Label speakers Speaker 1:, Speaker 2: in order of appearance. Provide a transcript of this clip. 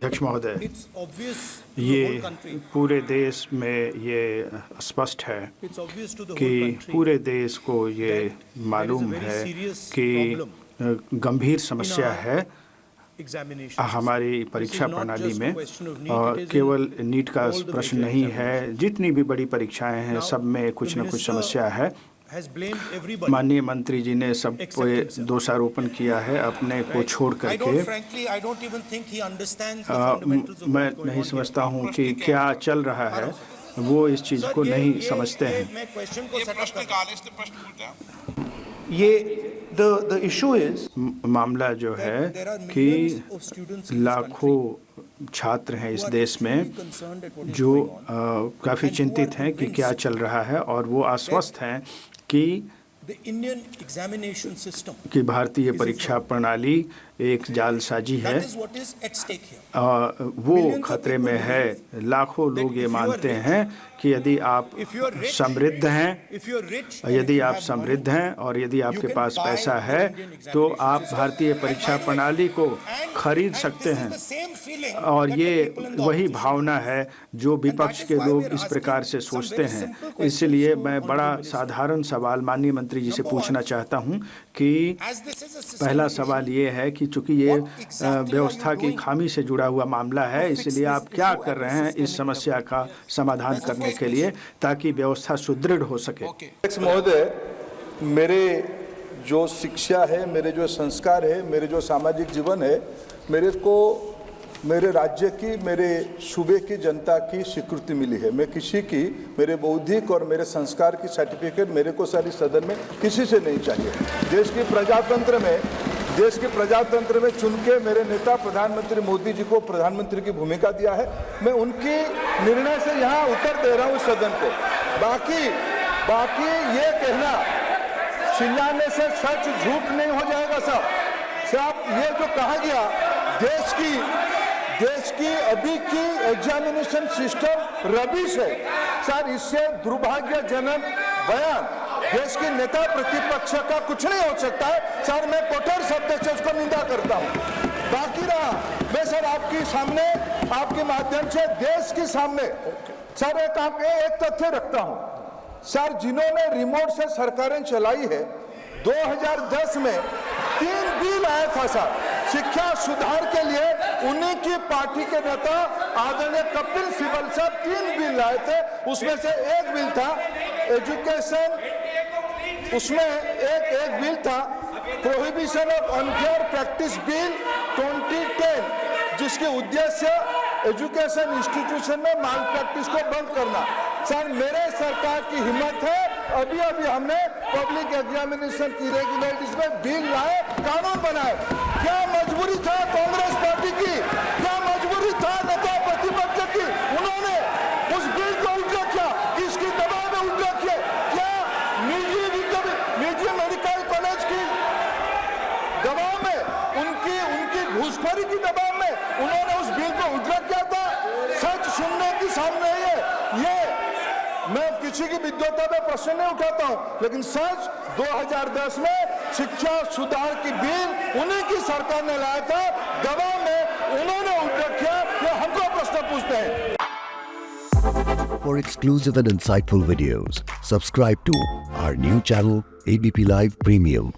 Speaker 1: अध्यक्ष महोदय, ये पूरे देश में ये स्पष्ट है कि पूरे देश को ये मालूम है कि गंभीर समस्या है हमारी परीक्षा प्रणाली में। और केवल नीट का प्रश्न नहीं है, जितनी भी बड़ी परीक्षाएं हैं सब में कुछ न कुछ समस्या है। माननीय मंत्री जी ने सब पे दोषारोपण किया है अपने को छोड़ करके। मैं नहीं समझता हूँ कि क्या चल रहा है, वो इस चीज़ को नहीं समझते हैं।
Speaker 2: ये the issue is
Speaker 1: मामला जो है कि लाखों छात्र हैं इस देश में जो काफ़ी चिंतित हैं कि क्या चल रहा है, और वो आश्वस्त हैं कि भारतीय परीक्षा प्रणाली एक जालसाजी है। वो खतरे में है। लाखों लोग ये मानते हैं कि यदि आप समृद्ध हैं और यदि आपके पास पैसा है तो आप भारतीय परीक्षा प्रणाली को खरीद सकते हैं। और ये वही भावना है जो विपक्ष के लोग इस प्रकार से सोचते हैं। इसलिए मैं बड़ा साधारण सवाल माननीय मंत्री जी से पूछना चाहता हूं कि पहला सवाल ये है कि चूंकि ये व्यवस्था की खामी से जुड़ा हुआ मामला है, इसलिए आप क्या कर रहे हैं इस समस्या का समाधान करने के लिए ताकि व्यवस्था सुदृढ़ हो सके।
Speaker 3: अध्यक्ष महोदय, मेरे जो शिक्षा है, मेरे जो संस्कार है, मेरे जो सामाजिक जीवन है, मेरे को मेरे राज्य की, मेरे सूबे की जनता की स्वीकृति मिली है। मैं किसी की, मेरे बौद्धिक और मेरे संस्कार की सर्टिफिकेट मेरे को सारी सदन में किसी से नहीं चाहिए। देश के प्रजातंत्र में चुन के मेरे नेता प्रधानमंत्री मोदी जी को प्रधानमंत्री की भूमिका दिया है। मैं उनकी निर्णय से यहाँ उत्तर दे रहा हूँ सदन को। बाकी ये कहना चिल्लाने से सच झूठ नहीं हो जाएगा साहब। ये जो कहा गया देश की अभी की एग्जामिनेशन सिस्टम रबिश है सर, इससे दुर्भाग्यजनक बयान देश के नेता प्रतिपक्ष का कुछ नहीं हो सकता है सर। मैं कठोर शब्द से उसको निंदा करता हूँ। बाकी रहा, मैं सर आपके सामने, आपके माध्यम से देश के सामने सर एक तथ्य रखता हूँ सर। जिन्होंने रिमोट से सरकारें चलाई है, 2010 में 3 बिल आया था सर शिक्षा सुधार के लिए। उन्हीं की पार्टी के नेता आदरणीय कपिल सिब्बल साहब 3 बिल लाए थे। उसमें से एक बिल था एजुकेशन, उसमें एक बिल था prohibition of unfair practice bill 2010, जिसके उद्देश्य एजुकेशन इंस्टीट्यूशन में माल प्रैक्टिस को बंद करना। सर मेरे सरकार की हिम्मत है, अभी हमने पब्लिक एग्जामिनेशन की रेगुलेटरीज में बिल लाए, कानून बनाए। क्या मजबूरी था कांग्रेस पार्टी की, क्या मजबूरी था नेता प्रतिपक्ष की? उन्होंने उस बिल को उल्टा किया, किसकी दबाव में उल्टा किया? क्या निजी मेडिकल कॉलेज की दबाव में, उनकी घूसखोरी की दबाव में उन्होंने उस बिल को उल्टा किया था? सच सुनने की सामने ये मैं किसी की विद्वता पे प्रश्न नहीं उठाता हूं, लेकिन सच 2010 में शिक्षा सुधार की बिल उन्हीं की सरकार ने लाया था, दबाव में उन्होंने उल्टा किया। ये हमको प्रश्न पूछते हैं।
Speaker 4: For exclusive and insightful videos, subscribe to our new channel ABP Live Premium.